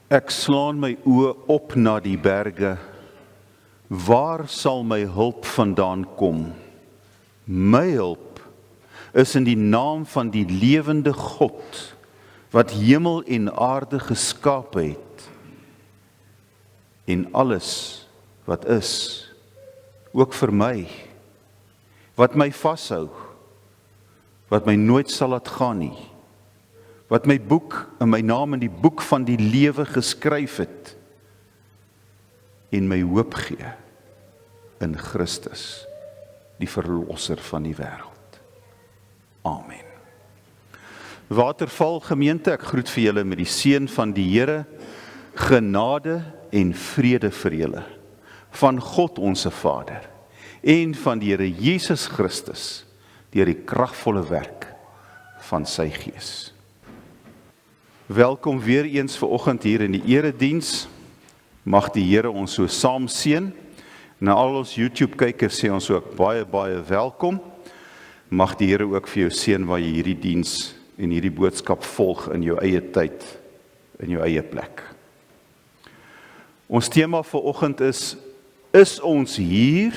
Ek slaan my oë op na die berge. Waar sal my hulp vandaan kom? My hulp is in die naam van die lewende God, wat hemel en aarde geskape het, en alles wat is, ook vir my, wat my vashou, wat my nooit sal laat gaan nie, wat my boek en my naam in die boek van die lewe geskryf het, en my hoop gee in Christus, die verlosser van die wêreld. Amen. Waterval gemeente, ek groet vir julle met die seën van die Here, genade en vrede vir julle, van God onse Vader, en van die Here Jesus Christus, deur die kragvolle werk van sy Gees. Welkom weer eens vanoggend hier in die erediens. Mag die Here ons so saam seën. Na al ons YouTube-kykers sê ons ook baie, baie welkom. Mag die Here ook vir jou seën waar jy hierdie diens en hierdie boodskap volg in jou eie tyd, in jou eie plek. Ons tema vanoggend is ons hier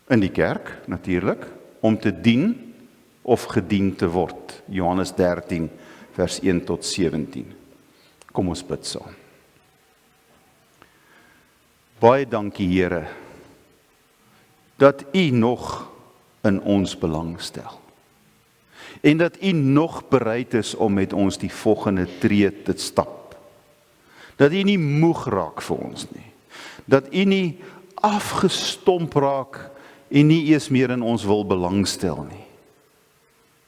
in die kerk, natuurlik, om te dien of gedien te word. Johannes 13, vers 1 tot 17. Kom ons bid saam. Baie dankie, Here, dat U nog in ons belang stel. En dat U nog bereid is om met ons die volgende tree te stap. Dat U nie moeg raak vir ons nie. Dat U nie afgestomp raak en nie eers meer in ons wil belangstel nie.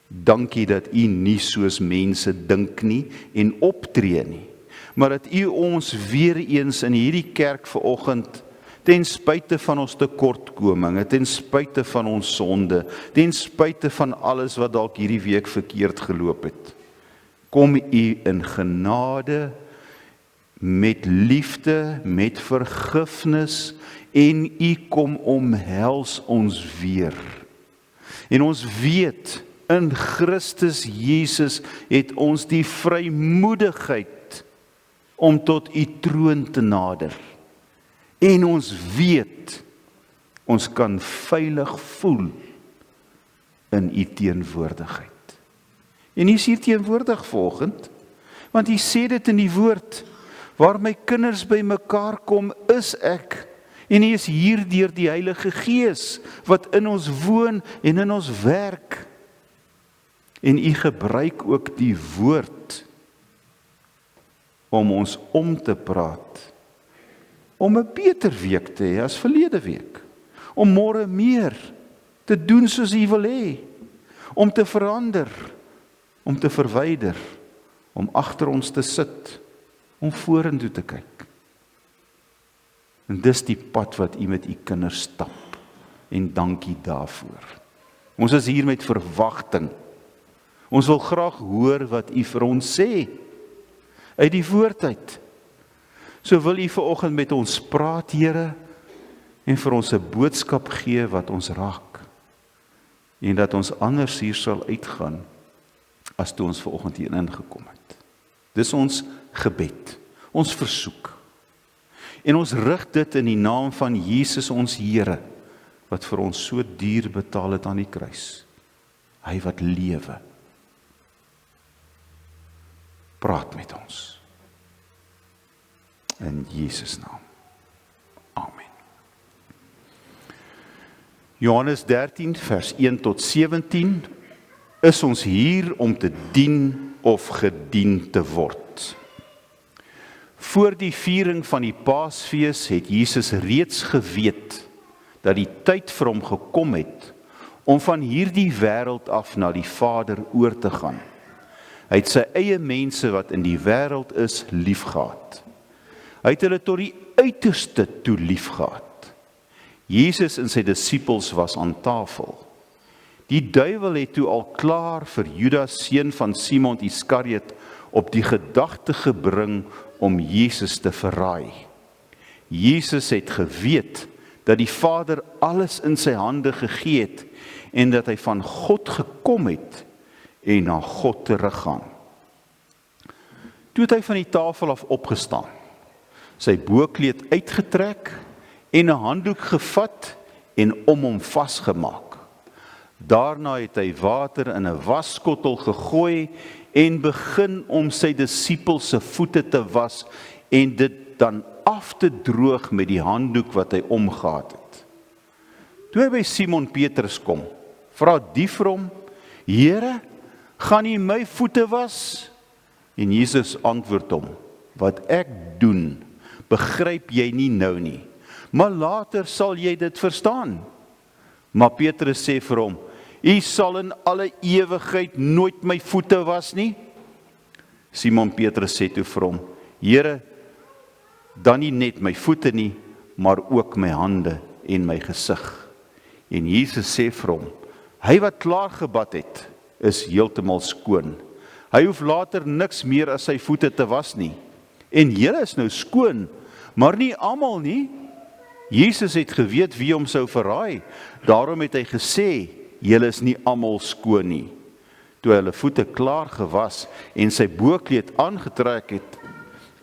Dankie dat U nie soos mense dink nie en optree nie, maar dat U ons weer eens in hierdie kerk vanoggend, ten spyte van ons tekortkominge, ten spyte van ons sonde, ten spyte van alles wat dalk hierdie week verkeerd geloop het, kom U in genade, met liefde, met vergifnis, en U kom omhels ons weer. En ons weet, in Christus Jesus het ons die vrymoedigheid om tot U troon te nader. En ons weet, ons kan veilig voel in U teenwoordigheid. En U is hier teenwoordig vanoggend, want U sê dit in die woord, waar my kinders by mekaar kom, is ek. En U is hier deur die Heilige Gees, wat in ons woon en in ons werk. En U gebruik ook die woord om ons om te praat, om 'n beter week te hê as verlede week, om môre meer te doen soos U wil hê, om te verander, om te verwyder, om agter ons te sit, om vorentoe te kyk. En dis die pad wat U met U kinders stap, en dankie daarvoor. Ons is hier met verwagting. Ons wil graag hoor wat U vir ons sê, uit die woord uit. So wil U vanoggend met ons praat, Here, en vir ons 'n boodskap gee wat ons raak, en dat ons anders hier sal uitgaan, as toe ons vanoggend hier ingekom het. Dis ons gebed, ons versoek. En ons rig dit in die naam van Jesus ons Here, wat vir ons so duur betaal het aan die kruis. Hy wat lewe. Praat met ons. In Jesus naam. Amen. Johannes 13, vers 1 tot 17, is ons hier om te dien of gedien te word. Voor die viering van die Paasfees het Jesus reeds geweet dat die tyd vir hom gekom het om van hierdie wêreld af na die Vader oor te gaan. Hy het sy eie mense wat in die wêreld is liefgehad. Hy het hulle tot die uiterste toe liefgehad. Jesus en sy disippels was aan tafel. Die duiwel het toe al klaar vir Judas, seun van Simon Iskariot, op die gedagte gebring om Jesus te verraai. Jesus het geweet dat die Vader alles in sy hande gegee het en dat hy van God gekom het en na God teruggaan. Toe het hy van die tafel af opgestaan, sy boekleed uitgetrek en 'n handdoek gevat en om hom vasgemaak. Daarna het hy water in 'n wasskottel gegooi en begin om sy disippels se voete te was en dit dan af te droog met die handdoek wat hy omgehad het. Toe hy by Simon Petrus kom, vra die vir hom: Here, gaan U my voete was? En Jesus antwoord hom: Wat ek doen, begryp jy nie nou nie, maar later sal jy dit verstaan. Maar Petrus sê vir hom: U sal in alle ewigheid nooit my voete was nie. Simon Petrus sê toe vir hom: Here, dan nie net my voete nie, maar ook my hande en my gesig. En Jesus sê vir hom: Hy wat klaar gebad het, is heeltemal skoon. Hy hoef later niks meer as sy voete te was nie. En julle is nou skoon, maar nie almal nie. Jesus het geweet wie hom sou verraai. Daarom het hy gesê: Julle is nie almal skoon nie. Toe hy hulle voete klaar gewas en sy boekleed aangetrek het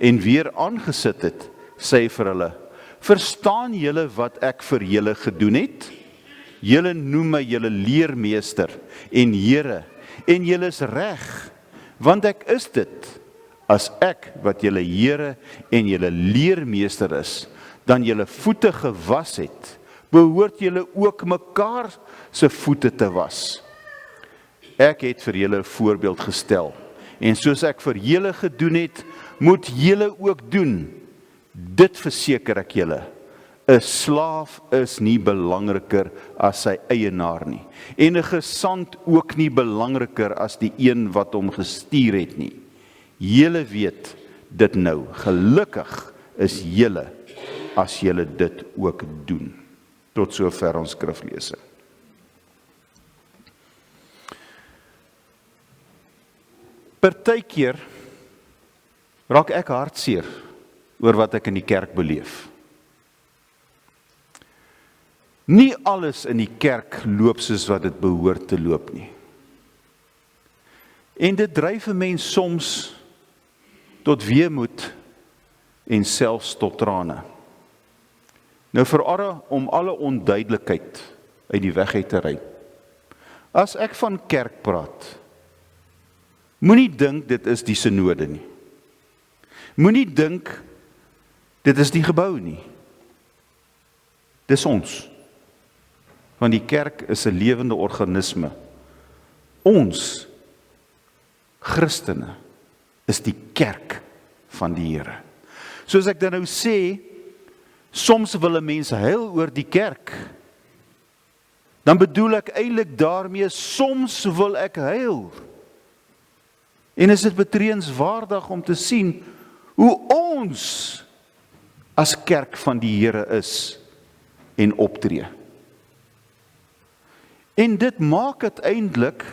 en weer aangesit het, sê hy vir hulle: Verstaan julle wat ek vir julle gedoen het? Julle noem my julle leermeester en Here, en julle is reg, want ek is dit. As ek wat julle Here en julle leermeester is, dan julle voete gewas het, behoort julle ook mekaar se voete te was. Ek het vir julle 'n voorbeeld gestel, en soos ek vir julle gedoen het, moet julle ook doen. Dit verseker ek julle: 'n slaaf is nie belangriker as sy eienaar nie, en 'n gesant ook nie belangriker as die een wat hom gestuur het nie. Julle weet dit nou. Gelukkig is julle as julle dit ook doen. Tot sover ons skriflesing. Partykeer raak ek hartseer oor wat ek in die kerk beleef. Nie alles in die kerk loop soos wat dit behoort te loop nie. En dit dryf 'n mens soms tot weemoed en selfs tot trane. Nou om alle onduidelikheid uit die weg uit te ry. As ek van kerk praat, moenie dink dit is die synode nie. Moenie dink dit is die gebou nie. Dis ons. Want die kerk is 'n lewende organisme. Ons, Christene, is die kerk van die Here. Soos ek dan nou sê, soms wil 'n mens huil oor die kerk. Dan bedoel ek eintlik daarmee, soms wil ek huil. En is dit betreenswaardig om te sien hoe ons as kerk van die Here is en optree. En dit maak uiteindelik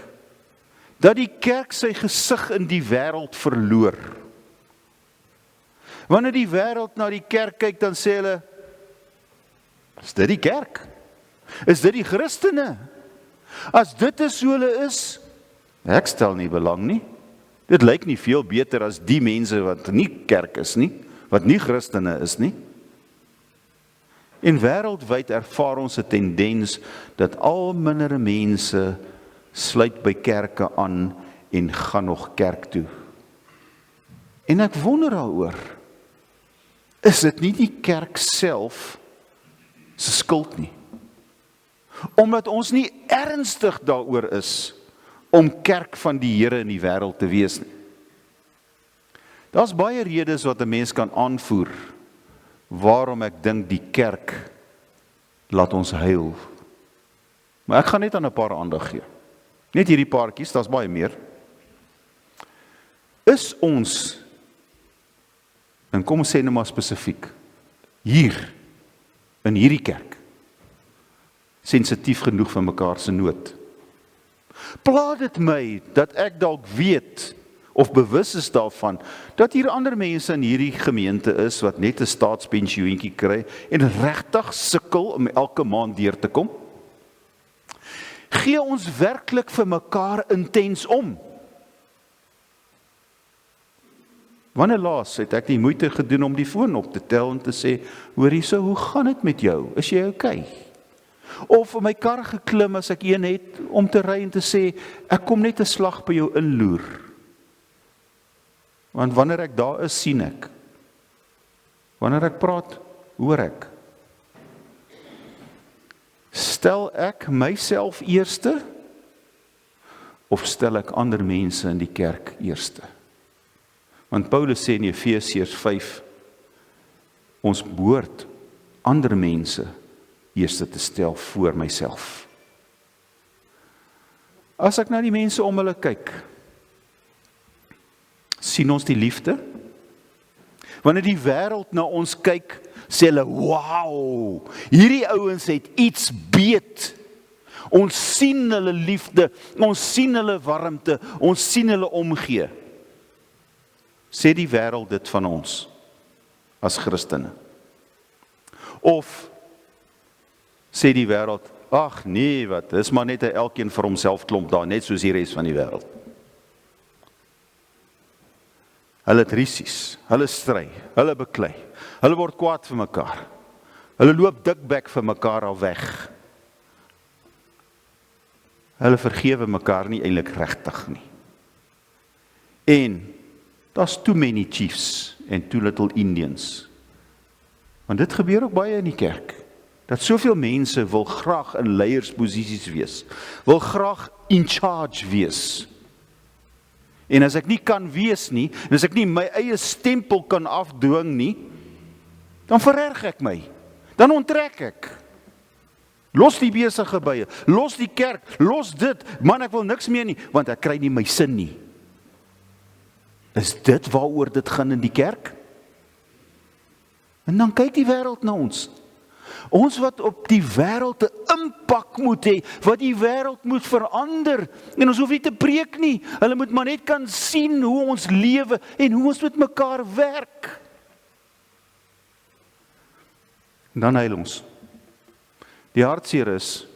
dat die kerk sy gesig in die wêreld verloor. Wanneer die wêreld na die kerk kyk, dan sê hulle: Is dit die kerk? Is dit die Christene? As dit is hoe hulle is, ek stel nie belang nie. Dit lyk nie veel beter as die mense wat nie kerk is nie, wat nie Christene is nie. En wêreldwyd ervaar ons 'n tendens dat al minder mense sluit by kerke aan en gaan nog kerk toe. En ek wonder daaroor, is dit nie die kerk self se skuld nie? Omdat ons nie ernstig daaroor is om kerk van die Here in die wêreld te wees nie. Daar's baie redes wat 'n mens kan aanvoer waarom ek dink die kerk laat ons huil. Maar ek gaan net aan 'n paar aandag gee. Net hierdie paartjies, daar's baie meer. Is ons, en kom ons sê nou maar spesifiek, hier, in hierdie kerk, sensitief genoeg vir mekaar se nood? Pla dit my dat ek dalk weet of bewus is daarvan dat hier ander mense in hierdie gemeente is wat net 'n staatspensioentjie kry en regtig sukkel om elke maand deur te kom? Gee ons werklik vir mekaar intens om? Wanneer laas het ek die moeite gedoen om die foon op te tel en te sê, hoor hierso, hoe gaan dit met jou? Is jy okay? Of in my kar geklim as ek een het om te ry en te sê, ek kom net 'n slag by jou inloer. Want wanneer ek daar is, sien ek. Wanneer ek praat, hoor ek. Stel ek myself eerste, of stel ek ander mense in die kerk eerste? Want Paulus sê in Efesiërs 5, ons behoort ander mense eerste te stel voor myself. As ek na die mense om hulle kyk, sien ons die liefde? Wanneer die wêreld na ons kyk, sê hulle, wow, hierdie ouens het iets beet. Ons sien hulle liefde, ons sien hulle warmte, ons sien hulle omgee. Sê die wêreld dit van ons as Christene? Of sê die wêreld, ag nee, wat, dis maar net 'n elkeen vir homself klomp daar, net soos die res van die wêreld. Hulle het rusies, hulle stry, hulle beklei, hulle word kwaad vir mekaar, hulle loop dikbek vir mekaar al weg. Hulle vergewe mekaar nie eintlik regtig nie. En daar's too many chiefs and too little Indians. Want dit gebeur ook baie in die kerk. Dat soveel mense wil graag in leiersposisies wees, wil graag in charge wees. En as ek nie kan wees nie, en as ek nie my eie stempel kan afdwing nie, dan vererg ek my, dan onttrek ek. Los die besige bye, los die kerk, los dit, man ek wil niks meer nie, want ek kry nie my sin nie. Is dit waaroor dit gaan in die kerk? En dan kyk die wêreld na ons. Ons wat op die wêreld 'n impak moet hê, wat die wêreld moet verander. En ons hoef nie te preek nie. Hulle moet maar net kan sien hoe ons lewe en hoe ons met mekaar werk. En dan huil ons. Die hartseer is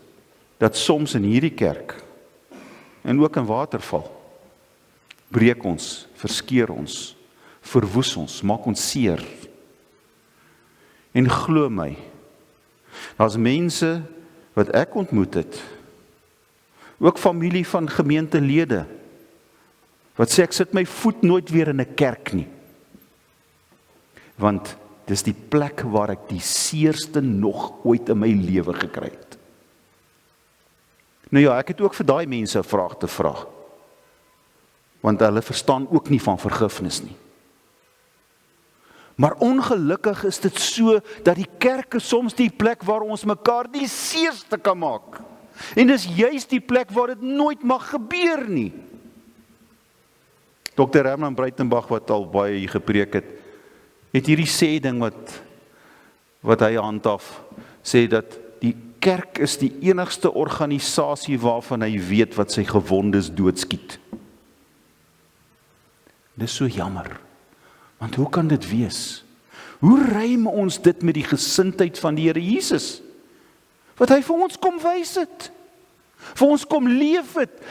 dat soms in hierdie kerk en ook in Waterval breek ons, verskeur ons, verwoes ons, maak ons seer. En glo my, daar's mense wat ek ontmoet het, ook familie van gemeentelede, wat sê ek sit my voet nooit weer in 'n kerk nie. Want dis die plek waar ek die seerste nog ooit in my lewe gekry het. Nou ja, ek het ook vir daai mense 'n vraag te vra. Want hulle verstaan ook nie van vergifnis nie. Maar ongelukkig is dit so, dat die kerk is soms die plek waar ons mekaar die seerste kan maak. En dis juist die plek waar dit nooit mag gebeur nie. Dr. Herman Breitenbach, wat al baie hier gepreek het hierdie sê ding wat hy handhaaf, sê dat die kerk is die enigste organisasie waarvan hy weet wat sy gewondes doodskiet. Dis so jammer, want hoe kan dit wees? Hoe ruim ons dit met die gesindheid van die Here Jesus? Wat hy vir ons kom wys het, vir ons kom leef het,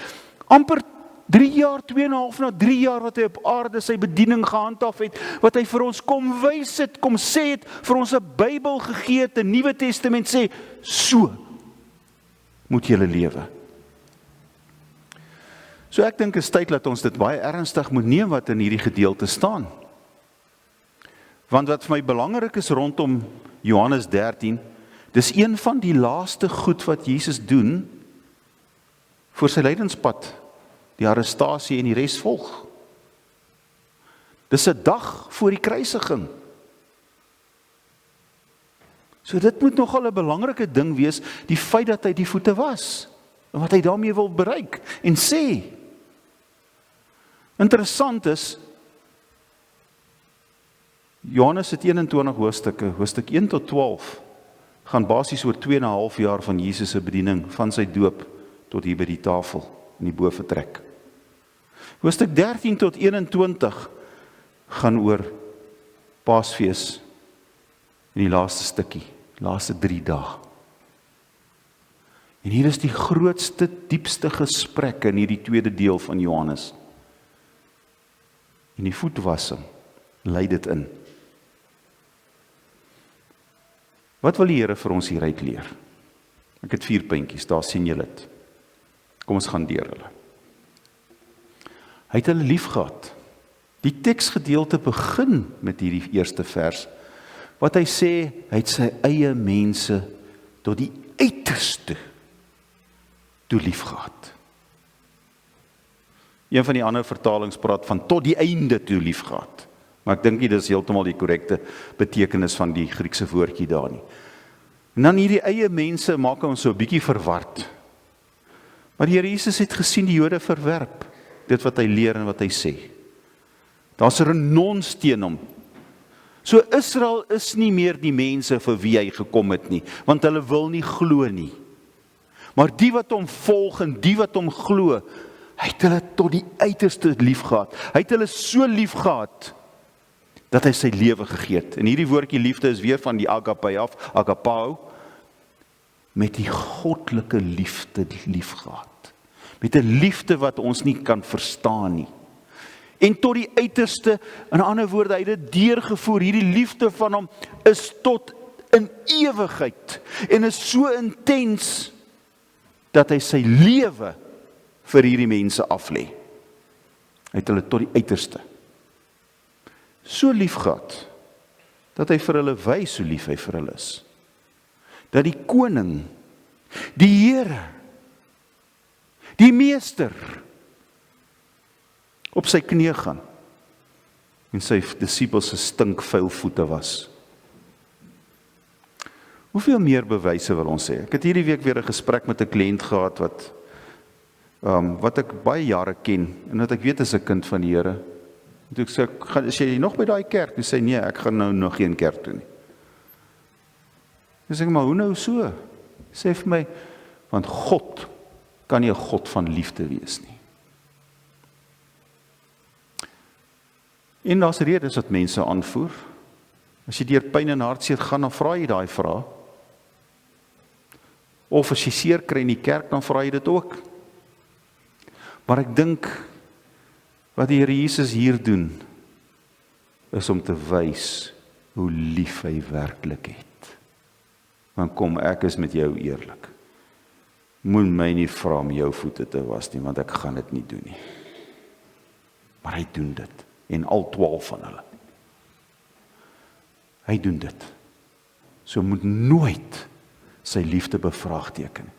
amper 3 jaar, 2,5 na 3 jaar wat hy op aarde sy bediening gehandhaaf het, wat hy vir ons kom wys het, kom sê het, vir ons 'n Bybel gegee het, 'n Nuwe Testament sê, so moet julle lewe. So ek dink is tyd dat ons dit baie ernstig moet neem wat in hierdie gedeelte staan. Want wat vir my belangrik is rondom Johannes 13, dis een van die laaste goed wat Jesus doen voor sy lydenspad, die arrestasie en die res volg. Dis 'n dag voor die kruisiging. So dit moet nogal 'n belangrike ding wees, die feit dat hy die voete was, en wat hy daarmee wil bereik, en sê. Interessant is, Johannes het 21 hoofstukke, hoofstuk 1 tot 12, gaan basies oor 2,5 jaar van Jesus se bediening, van sy doop tot hier by die tafel, in die bovertrek. Hoofstuk 13 tot 21, gaan oor Paasfees, in die laaste stukkie, laaste 3 dae. En hier is die grootste, diepste gesprek in hierdie tweede deel van Johannes. En die voetwassing Lei dit in. Wat wil die Here vir ons hieruit leer? Ek het 4 puntjies, daar sien julle dit. Kom ons gaan deur hulle. Hy het hulle lief gehad. Die teksgedeelte begin met hierdie eerste vers, wat hy sê, hy het sy eie mense tot die uiterste toe lief gehad. Een van die ander vertalings praat van tot die einde toe lief gehad. Maar ek dink nie dis heeltemal die korrekte betekenis van die Griekse woordjie daar nie. En dan hierdie eie mense maak ons so 'n bietjie verward. Maar die Here Jesus het gesien die Jode verwerp dit wat hy leer en wat hy sê. Daar's 'n renons teen hom. So Israel is nie meer die mense vir wie hy gekom het nie, want hulle wil nie glo nie. Maar die wat hom volg en die wat hom glo, hy het hulle tot die uiterste lief gehad. Hy het hulle so lief gehad dat hy sy lewe gegee het. En hierdie woordjie liefde is weer van die agape af, agapao, met die goddelike liefde lief gehad. Met 'n liefde wat ons nie kan verstaan nie. En tot die uiterste, in ander woorde, hy het dit deurgevoer. Hierdie liefde van hom is tot in ewigheid en is so intens dat hy sy lewe vir hierdie mense aflê. Hy het hulle tot die uiterste so lief gehad dat hy vir hulle wys hoe lief hy vir hulle is. Dat die koning, die Here, die meester op sy knie gaan en sy disippels se stinkvuil voete was. Hoeveel meer bewyse wil ons hê? Ek het hierdie week weer 'n gesprek met 'n kliënt gehad wat ek baie jare ken en wat ek weet is 'n kind van die Here. En toe ek sê, is jy nog by daai kerk? Hy sê, nee, ek gaan nou nog geen kerk toe nie. Ek sê, maar hoe nou so? Sê vir my, want God kan nie 'n God van liefde wees nie. En daar's redes wat mense aanvoer. As jy deur pyn en hartseer gaan, dan vra jy daai vraag. Of as jy seer kry in die kerk, dan vra jy dit ook. Maar ek dink, wat die Here Jesus hier doen, is om te wys hoe lief hy werklik het. Want kom, ek is met jou eerlik. Moet my nie vra om jou voete te was nie, want ek gaan dit nie doen nie. Maar hy doen dit. En al 12 van hulle. Hy doen dit. So moet nooit sy liefde bevraagteken.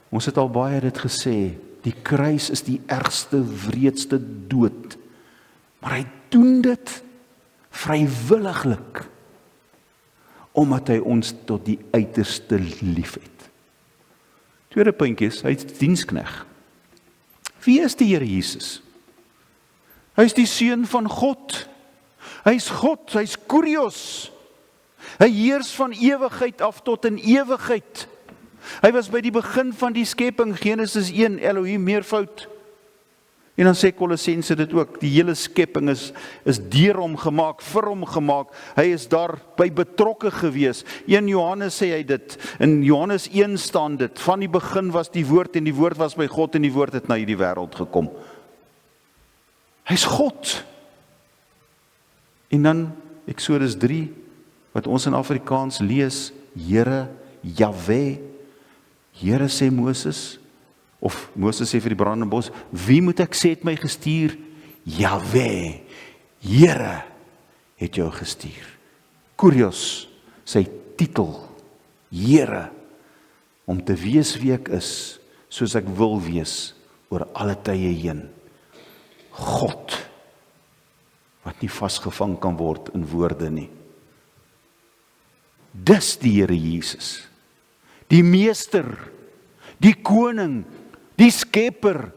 Ons het al baie dit gesê, die kruis is die ergste, wreedste dood. Maar hy doen dit vrywilliglik, omdat hy ons tot die uiterste lief het. Tweede puntjie is, hy is dienskneg. Wie is die Here Jesus? Hy is die seun van God. Hy is God, hy is Kurios. Hy heers van ewigheid af tot in ewigheid. Hy was by die begin van die skepping, Genesis 1, Elohim meervoud. En dan sê Kolossense dit ook, die hele skepping is deur hom gemaak, vir hom gemaak. Hy is daarby betrokke gewees. 1 Johannes sê hy dit, in Johannes 1 staan dit, van die begin was die woord en die woord was by God en die woord het na hierdie wêreld gekom. Hy is God. En dan Eksodus 3, wat ons in Afrikaans lees, Here, Jahwe, Here sê Moses, of Moses sê vir die brandende bos, wie moet ek sê het my gestuur? Jahwe, Here het jou gestuur. Kurios, sy titel, Here, om te wees wie ek is, soos ek wil wees, oor alle tye heen. God, wat nie vasgevang kan word in woorde nie. Dis die Here Jesus, die meester, die koning, die skepper,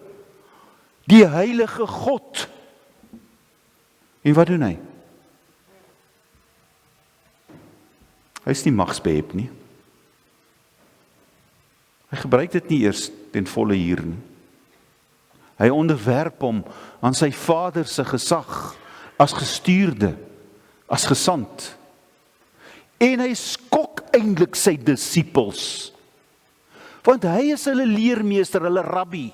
die heilige God. En wat doen hy? Hy is nie magsbehep nie. Hy gebruik dit nie eers ten volle hier nie. Hy onderwerp hom aan sy Vader se gesag, as gestuurde, as gesant. En hy skok eintlik sy disippels, want hy is hulle leermeester, hulle rabbi.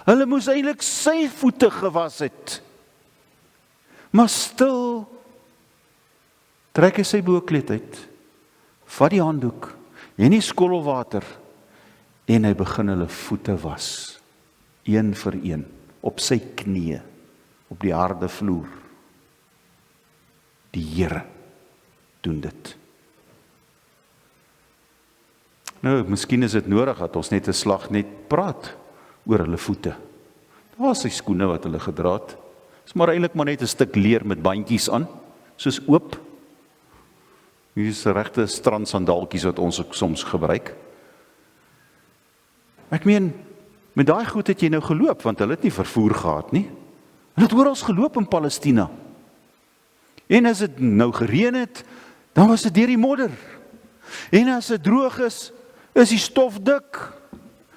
Hulle moes eintlik sy voete gewas het. Maar stil trek hy sy boekleed uit, vat die handdoek en die skottelwater en hy begin hulle voete was, een vir een, op sy knieë, op die harde vloer. Die Here doen dit. Nou, miskien is dit nodig dat ons net 'n slag net praat oor hulle voete. Daar was sy skoene wat hulle gedra het. Is maar eintlik maar net 'n stuk leer met bandjies aan, soos oop. Hier is regte strandsandaaltjies wat ons ook soms gebruik. Ek meen, met daai goed het jy nou geloop, want hulle het nie vervoer gehad nie. Hulle het oral geloop in Palestina. En as dit nou gereën het, dan was dit deur die modder. En as dit droog is die stof dik.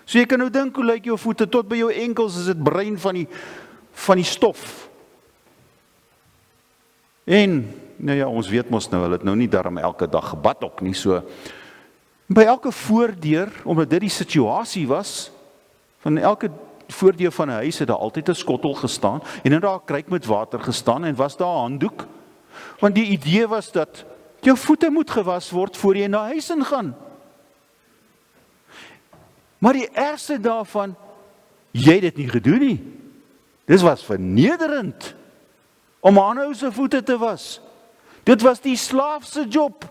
So jy kan nou dink hoe lyk jou voete, tot by jou enkels is dit bruin van die stof. En, nou ja, ons weet mos nou, hulle het nou nie daarom elke dag gebad ook nie, so by elke voordeur, omdat dit die situasie was, van elke voordeur van 'n huis het daar altyd 'n skottel gestaan, en in daar 'n kruik met water gestaan, en was daar 'n handdoek, want die idee was dat jou voete moet gewas word voor jy na huis ingaan. Maar die ergste daarvan, jy het dit nie gedoen nie. Dit was vernederend om aanhou se voete te was. Dit was die slaaf se job.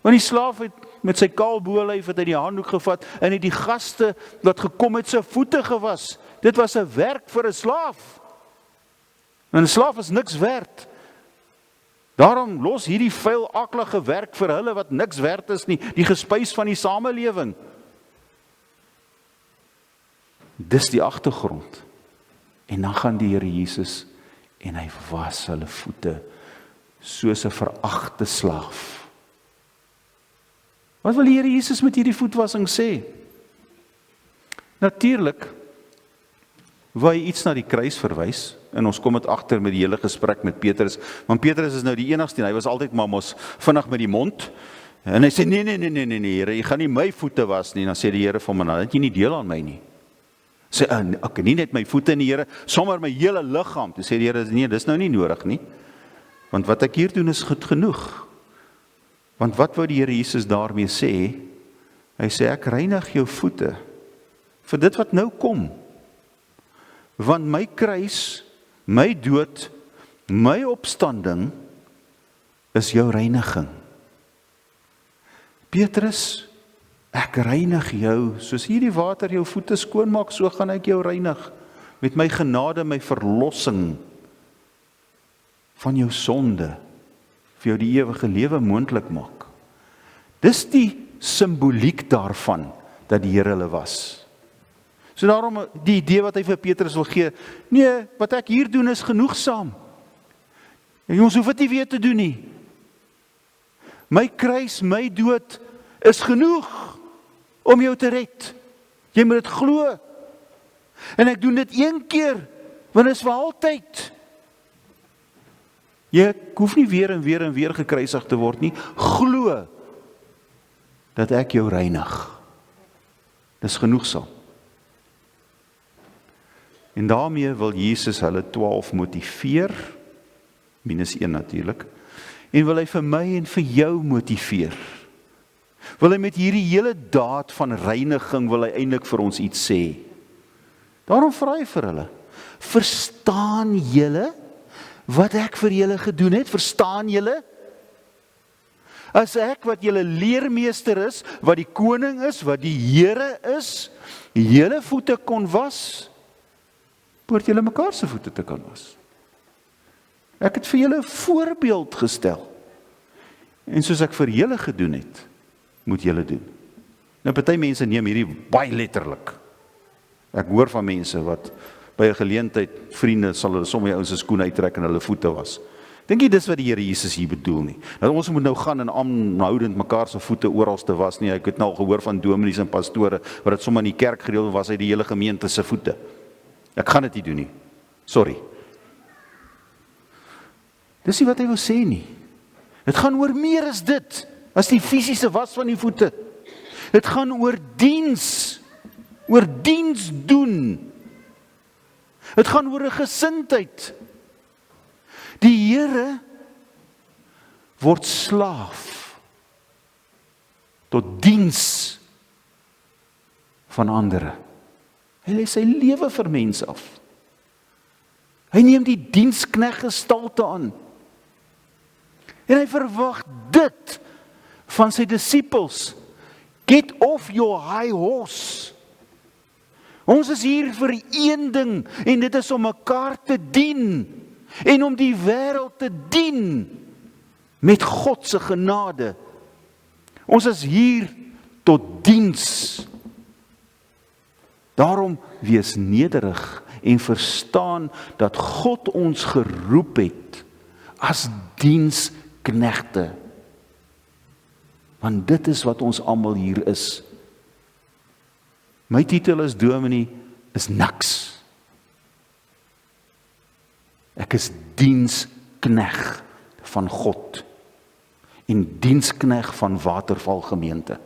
Want die slaaf het met sy kaal bolyf het hy die handdoek gevat en het die gaste wat gekom het se voete gewas. Dit was 'n werk vir 'n slaaf. En 'n slaaf is niks werd. Daarom los hierdie vuil aklige werk vir hulle wat niks werd is nie, die gespuis van die samelewing. Dis die agtergrond. En dan gaan die Here Jesus en hy was hulle voete soos 'n veragte slaaf. Wat wil die Here Jesus met hierdie voetwassing sê? Natuurlik wou hy iets na die kruis verwys, en ons kom dit agter met die hele gesprek met Petrus, want Petrus is nou die enigste, en hy was altyd maar mos vinnig met die mond, en hy sê, nee, Here, jy gaan nie my voete was nie, dan sê die Here vir hom, dan het jy nie deel aan my nie. Sê, ek nie net my voete nie, Here, sommer my hele liggaam. Toe sê die Here, nee, dis nou nie nodig nie, want wat ek hier doen is goed genoeg. Want wat wou die Here Jesus daarmee sê? Hy sê, ek reinig jou voete vir dit wat nou kom. Want my kruis, my dood, my opstanding is jou reiniging. Petrus, ek reinig jou, soos hierdie water jou voete skoon maak, so gaan ek jou reinig met my genade, my verlossing van jou sonde, vir jou die ewige lewe moontlik maak. Dis die simboliek daarvan, dat die Here hulle was. So daarom die idee wat hy vir Petrus wil gee, nee, wat ek hier doen is genoegsaam. En ons hoef dit nie weer te doen nie. My kruis, my dood is genoeg om jou te red. Jy moet dit glo. En ek doen dit een keer, want dit is vir altyd. Jy hoef nie weer en weer gekruisig te word nie. Glo dat ek jou reinig. Dis genoegsaam. En daarmee wil Jesus hulle 12 motiveer, -1 natuurlik, en wil hy vir my en vir jou motiveer. Wil hy met hierdie hele daad van reiniging, wil hy eintlik vir ons iets sê. Daarom vra hy vir hulle, verstaan julle wat ek vir julle gedoen het? Verstaan julle? As ek wat julle leermeester is, wat die koning is, wat die Here is, julle voete kon was, behoort julle mekaar se voete te kan was. Ek het vir julle 'n voorbeeld gestel. En soos ek vir julle gedoen het, moet julle doen. Nou party mense neem hierdie baie letterlik. Ek hoor van mense wat by 'n geleentheid, vriende sal hulle sommige ouens se skoene uittrek en hulle voete was. Dink jy dis wat die Here Jesus hier bedoel nie? Dat ons moet nou gaan en aanhoudend mekaar se voete oral te was nie. Ek het nou al gehoor van dominees en pastore wat dit sommer in die kerk gereël was uit die hele gemeente se voete. Ek gaan dit nie doen nie. Sorry. Dis nie wat hy wil sê nie. Dit gaan oor meer as dit, as die fisiese was van die voete. Dit gaan oor diens doen. Dit gaan oor 'n gesindheid. Die Here word slaaf tot diens van ander. Hy lê sy lewe vir mense af. Hy neem die diensknegt gestalte aan. En hy verwag dit van sy disippels. Get off your high horse. Ons is hier vir een ding, en dit is om mekaar te dien, en om die wêreld te dien, met God se genade. Ons is hier tot diens. Daarom wees nederig en verstaan dat God ons geroep het as diensknegte. Want dit is wat ons almal hier is. My titel as dominee is niks. Ek is diensknegt van God en diensknegt van Waterval gemeente.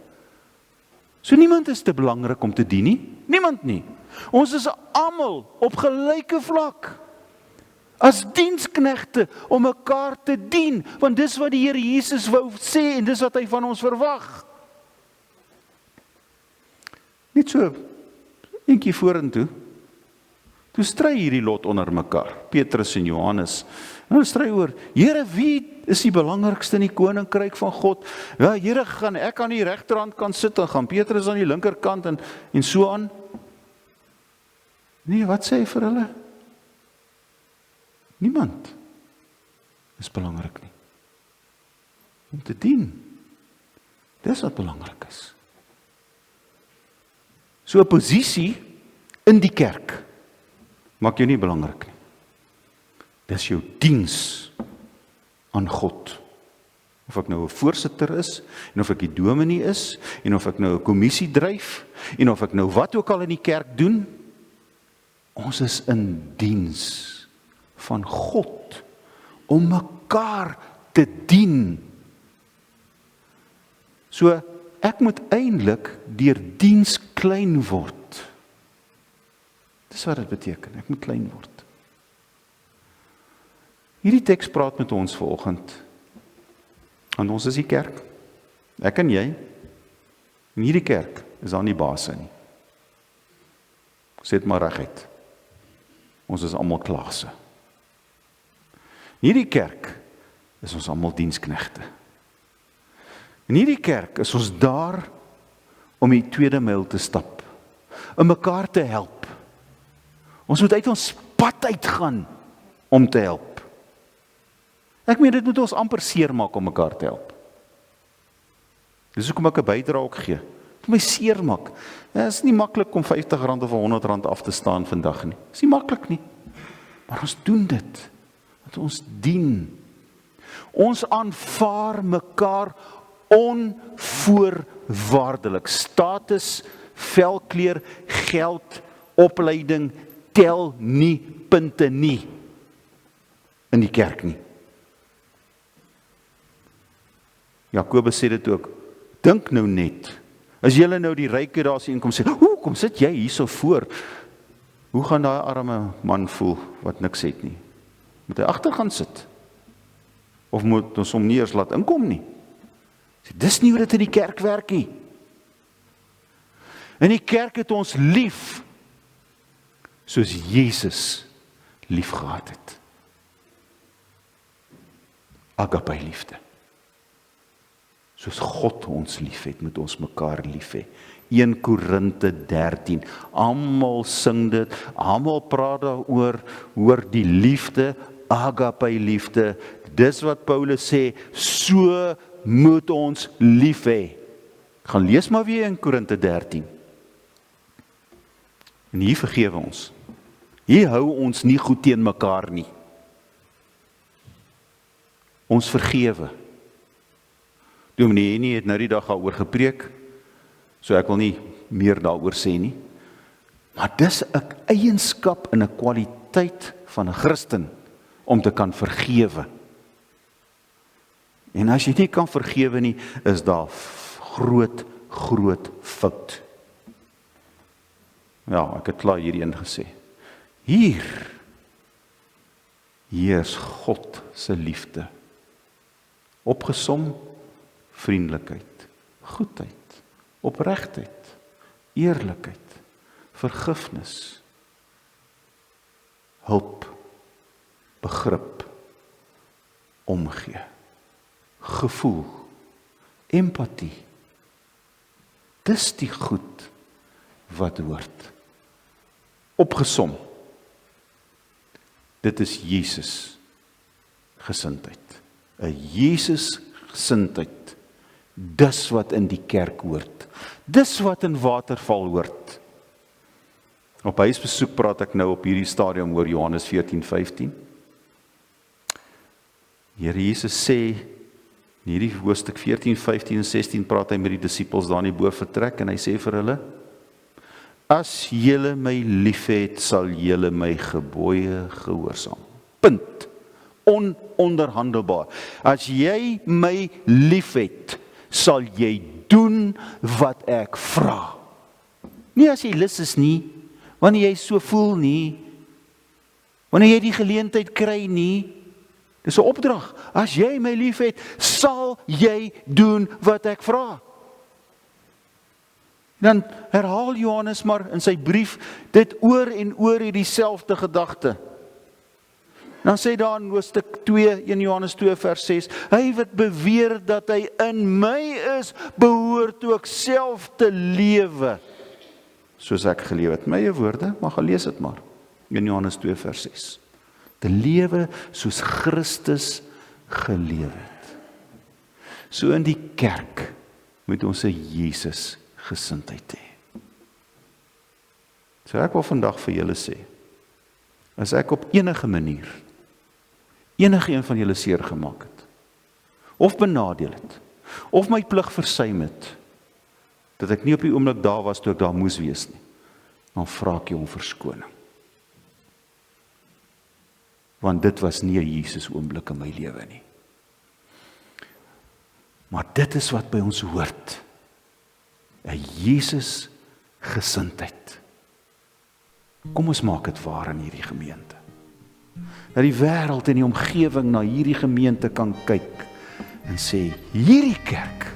So niemand is te belangrik om te dien nie. Niemand nie. Ons is almal op gelyke vlak as diensknegte om mekaar te dien, want dis wat die Here Jesus wou sê en dis wat hy van ons verwag. Net so eentjie vorentoe. Toe stry hierdie lot onder mekaar, Petrus en Johannes. Nou stry oor, Here, wie is die belangrikste in die koninkryk van God? Ja, Here, ek aan die regterhand kan sit en gaan Petrus aan die linkerkant en so aan. Nee, wat sê hy vir hulle? Niemand is belangrik nie. Om te dien. Dis wat belangrik is. So 'n posisie in die kerk maak jou nie belangrik nie. Dis jou diens aan God. Of ek nou 'n voorsitter is, en of ek die dominee is, en of ek nou 'n kommissie dryf, en of ek nou wat ook al in die kerk doen, ons is in diens van God, om mekaar te dien. So, ek moet eintlik deur diens klein word. Dis wat dit beteken, ek moet klein word. Hierdie teks praat met ons vanoggend, want ons is die kerk, ek en jy, en hierdie kerk is daar nie baas nie. Sê dit maar reguit. Ons is almal klaase. In hierdie kerk is ons almal diensknegte. In hierdie kerk is ons daar om die tweede myl te stap, om mekaar te help. Ons moet uit ons pad uitgaan om te help. Ek meen, dit moet ons amper seermaak om mekaar te help. Dis hoekom ek 'n bydrae ook gee. Dit moet my seermaak. Ja, is nie maklik om R50 of R100 af te staan vandag nie. Is nie maklik nie. Maar ons doen dit. Want ons dien. Ons aanvaar mekaar onvoorwaardelik. Status, velkleur, geld, opleiding tel nie punte nie in die kerk nie. Jakobus sê dit ook, dink nou net, as julle nou die ryke daar sien kom sê, kom sit jy hier so voor, hoe gaan daai arme man voel wat niks het nie? Moet hy agter gaan sit? Of moet ons hom nie eers laat inkom nie? Dis nie hoe dit in die kerk werk nie. In die kerk het ons lief, soos Jesus lief gehad het. Agape liefde. Soos God ons lief het, moet ons mekaar lief hê. 1 Korinte 13, almal sing dit, almal praat daaroor, oor die liefde, agape liefde, dis wat Paulus sê, so moet ons lief hê. Gaan lees maar weer 1 Korinte 13. En hier vergewe ons. Hier hou ons nie goed teen mekaar nie. Ons vergewe. Dominee Henny het nou die dag daaroor gepreek, so ek wil nie meer daaroor sê nie. Maar dis 'n eienskap en 'n kwaliteit van 'n Christen om te kan vergewe. En as jy nie kan vergewe nie, is daar groot fout. Ja, ek het klaar hierdie een gesê. Hier Hier is God se liefde. Opgesom, vriendelikheid, goedheid, opregtheid, eerlikheid, vergifnis, hulp, begrip, omgee, gevoel, empatie. Dis die goed wat hoort. Opgesom. Dit is Jesus gesindheid. 'n Jesus gesindheid. Dis wat in die kerk hoort. Dis wat in Waterval hoort. Op huisbesoek praat ek nou op hierdie stadium oor Johannes 14:15. Here Jesus sê, in hierdie hoofstuk 14, 15 en 16 praat hy met die disippels daar in die bo vertrek en hy sê vir hulle, as julle my liefhet, sal julle my gebooie gehoorsaam. Punt. Ononderhandelbaar. As jy my liefhet, sal jy doen wat ek vra. Nie as jy lus is nie, wanneer jy so voel nie, wanneer jy die geleentheid kry nie. Dis 'n opdrag. As jy my liefhet, sal jy doen wat ek vra. Dan herhaal Johannes maar in sy brief dit oor en oor hierdie selfde gedagte. Dan sê daar in hoofstuk 2, 1 Johannes 2 vers 6, hy wat beweer dat hy in my is, behoort ook self te lewe, soos ek geleef het. My woorde, maar gaan lees dit maar, 1 Johannes 2 vers 6. Te lewe soos Christus geleef het. So in die kerk moet ons 'n Jesus gesindheid hê. So ek wil vandag vir julle sê, as ek op enige manier enige een van julle seer gemaak het, of benadeel het, of my plig versuim het, dat ek nie op die oomblik daar was toe ek daar moes wees nie, dan vra ek jou om verskoning. Want dit was nie 'n Jesus oomblik in my lewe nie. Maar dit is wat by ons hoort. 'n Jesus gesindheid. Kom ons maak dit waar in hierdie gemeente. Dat die wêreld en die omgewing na hierdie gemeente kan kyk en sê, hierdie kerk,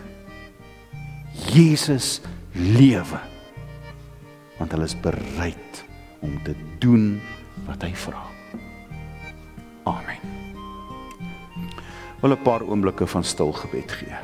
Jesus lewe. Want hulle is bereid om te doen wat hy vra. Amen. Wil 'n paar oomblikke van stil gebed gee.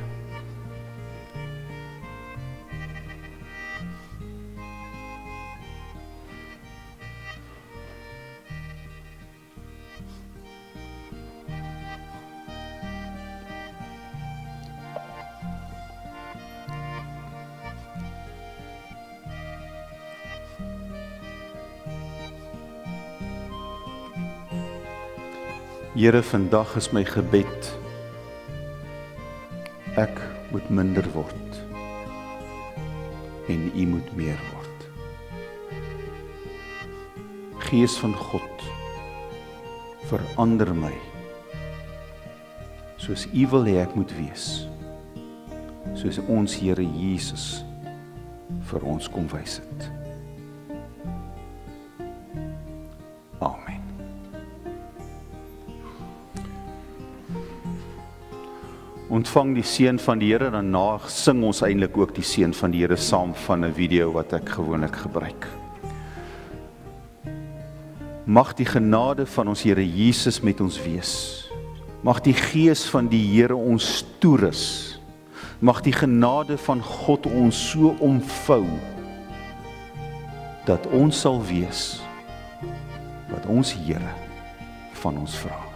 Here, vandag is my gebed, ek moet minder word en U moet meer word. Gees van God, verander my soos U wil hê ek moet wees, soos ons Here Jesus vir ons kom wys het. Amen. Ontvang die seën van die Here, daarna sing ons eintlik ook die seën van die Here saam van 'n video wat ek gewoonlik gebruik. Mag die genade van ons Here Jesus met ons wees. Mag die gees van die Here ons toerus. Mag die genade van God ons so omvou, dat ons sal wees wat ons Here van ons vra.